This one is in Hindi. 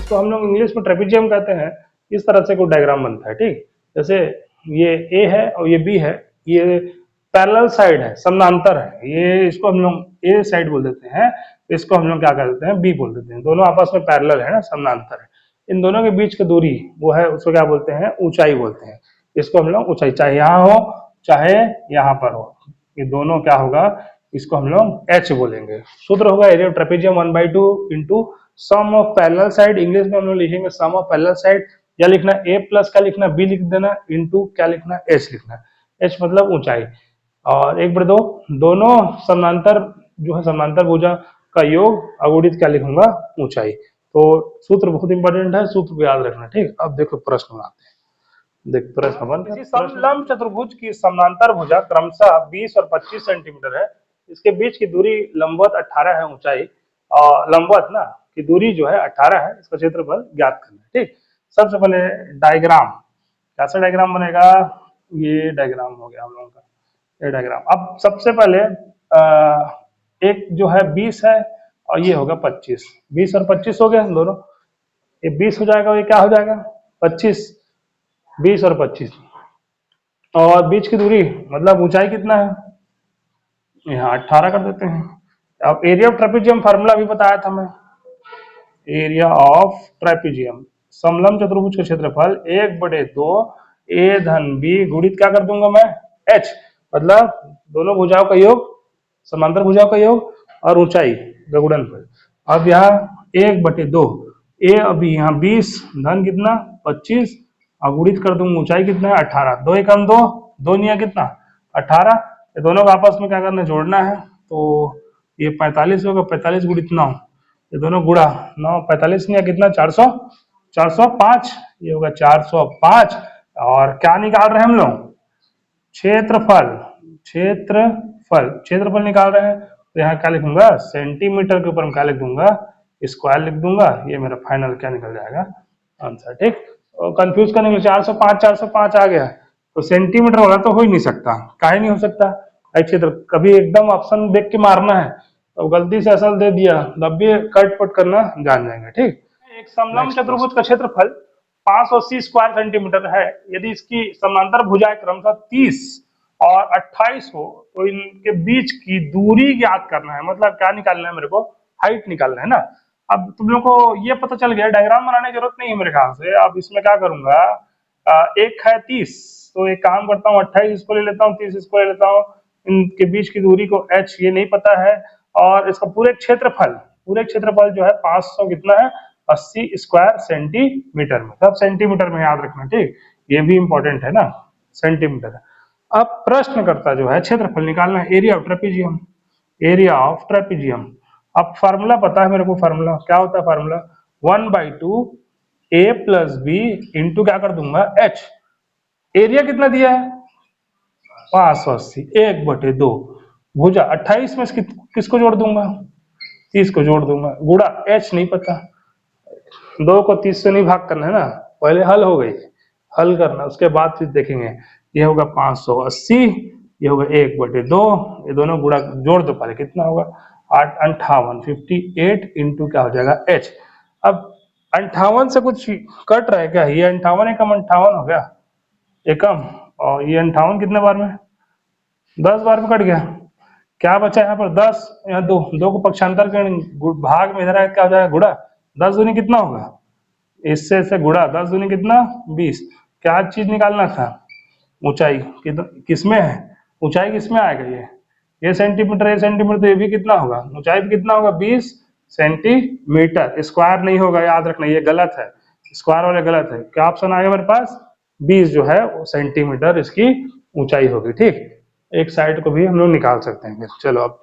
इसको हम लोग इंग्लिश में ट्रेपेजियम कहते हैं। इस तरह से कोई डायग्राम बनता है, ठीक। जैसे ये ए है और ये बी है, ये पैरेलल साइड है, समानांतर है, ये इसको हम लोग ए साइड बोल देते हैं, इसको हम लोग क्या कर देते हैं, बी बोल देते हैं। दोनों आपस में पैरेलल है ना, समानांतर है। इन दोनों के बीच की दूरी वो है, उसको क्या बोलते हैं, ऊंचाई बोलते हैं। इसको हम लोग ऊंचाई, चाहे यहाँ हो चाहे यहाँ पर हो, ये दोनों क्या होगा, इसको हम लोग एच बोलेंगे। सूत्र होगा area of trapezium 1/2 into sum of parallel side. English में हम लोग लिखेंगे सम ऑफ पैरेलल साइड, या लिखना ए प्लस क्या लिखना, बी लिख देना, इंटू क्या लिखना, एच लिखना। एच मतलब ऊंचाई, और 1/2 दोनों समानांतर जो है, समानांतर भुजा का योग, अगुणित क्या लिखूंगा, ऊंचाई। तो सूत्र बहुत इंपॉर्टेंट है, सूत्र को याद रखना, ठीक। अब देखो प्रश्न बनाते हैं। देख प्रश्न वन, किसी समलंब चतुर्भुज की समानांतर भुजा क्रमशः 20 और 25 सेंटीमीटर है। इसके बीच की दूरी लंबवत 18 है, ऊंचाई और लंबवत ना की दूरी जो है 18 है। इसका क्षेत्रफल ज्ञात करना है, ठीक। सबसे पहले डायग्राम, कैसा डायग्राम बनेगा, ये डायग्राम हो गया हम लोगों का, ये डायग्राम। अब सबसे पहले एक जो है 20 है और ये होगा 25, 20 और 25 हो गया दोनों, ये 20 हो जाएगा, ये क्या हो जाएगा 25, 20 और 25, और बीच की दूरी मतलब ऊंचाई कितना है, यहाँ 18 कर देते हैं। अब एरिया ऑफ ट्रेपेजियम फार्मूला भी बताया था मैं, एरिया ऑफ ट्रेपेजियम समलंब चतुर्भुज का क्षेत्रफल 1/2 ए धन बी गुणित क्या कर दूंगा मैं, एच, मतलब दोनों भुजाओं का योग, समांतर भुजाओं का योग और ऊंचाई का गुणनफल। अब यहाँ 1/2 ए, अभी यहाँ 20 धन कितना 25, और गुणित कर दूंगा ऊंचाई कितना है 18, 2 एकम 2, 2 निया कितना 18, ये दोनों को आपस में क्या करना, जोड़ना है। तो ये 45 होगा, 45 गुणित 9, ये दोनों गुणा 9, 45 निया कितना 400, 405, ये होगा 405। और क्या निकाल रहे हैं हम लोग, क्षेत्रफल, क्षेत्रफल, क्षेत्रफल निकाल रहे हैं। तो यहाँ क्या लिखूंगा, सेंटीमीटर के ऊपर हम क्या लिख दूंगा, स्क्वायर लिख दूंगा। ये मेरा फाइनल क्या निकल जाएगा, आंसर, ठीक। और कंफ्यूज करने के लिए 405 405 आ गया, तो सेंटीमीटर वाला तो हो ही नहीं सकता, काहे नहीं हो सकता, क्षेत्र कभी एकदम ऑप्शन देख के मारना है, तो गलती से असल दे दिया तब भी कट पट करना जान जाएंगे, ठीक। एक समलंब चतुर्भुज का क्षेत्रफल 580 स्क्वायर सेंटीमीटर है। यदि इसकी समांतर भुजाएं क्रमशः 30 और 28 हो तो इनके बीच की दूरी ज्ञात करना है। मतलब क्या निकालना है, मेरे को हाइट निकालना है ना। अब तुम लोग को ये पता चल गया, डायग्राम बनाने की जरूरत नहीं है मेरे ख्याल से। अब इसमें क्या करूंगा, एक है 30, तो एक काम करता हूँ 28 इसको ले लेता हूँ, 30 इसको ले लेता हूँ, इनके बीच की दूरी को h ये नहीं पता है, और इसका पूरे क्षेत्रफल जो है 500 कितना है 80 स्क्वायर सेंटीमीटर में, सब सेंटीमीटर में याद रखना, ठीक। ये भी इंपॉर्टेंट है ना, सेंटीमीटर है। अब प्रश्नकर्ता जो है क्षेत्रफल निकालना है, area of trapezium, area of trapezium. अब फार्मूला पता है मेरे को, फार्मूला क्या होता है, फार्मूला 1/2 ए प्लस बी इंटू क्या कर दूंगा एच। एरिया कितना दिया है 580, 1/2 भुजा 28 में किसको जोड़ दूंगा, 30 को जोड़ दूंगा, गुणा एच नहीं पता, 2 को 30 से नहीं भाग करना है ना, पहले हल हो गई, हल करना, उसके बाद फिर देखेंगे। ये होगा 580, ये होगा 1/2, ये दोनों गुणा जोड़ दो, पहले कितना होगा 8 58 58 इंटू क्या हो जाएगा h। अब 58 से कुछ कट रहा है क्या, ये 58 एकम 58 हो गया एकम, और ये 58 कितने बार में 10 बार में कट गया, क्या बचा यहाँ पर 10, यहाँ 2, 2 को पक्षांतर कर भाग में इधर क्या हो जाएगा गुणा, 10 दूनी कितना होगा, इससे से गुणा 10 दूनी कितना 20। क्या चीज निकालना था, ऊंचाई किसमें है, ऊंचाई किसमें आएगा, ये सेंटीमीटर, ये सेंटीमीटर, तो ये भी कितना होगा, ऊंचाई भी कितना होगा 20 सेंटीमीटर, स्क्वायर नहीं होगा, याद रखना ये गलत है, स्क्वायर वाले गलत है। क्या ऑप्शन आएगा मेरे पास, 20 जो है वो सेंटीमीटर इसकी ऊंचाई होगी, ठीक। एक साइड को भी हम लोग निकाल सकते हैं। चलो अब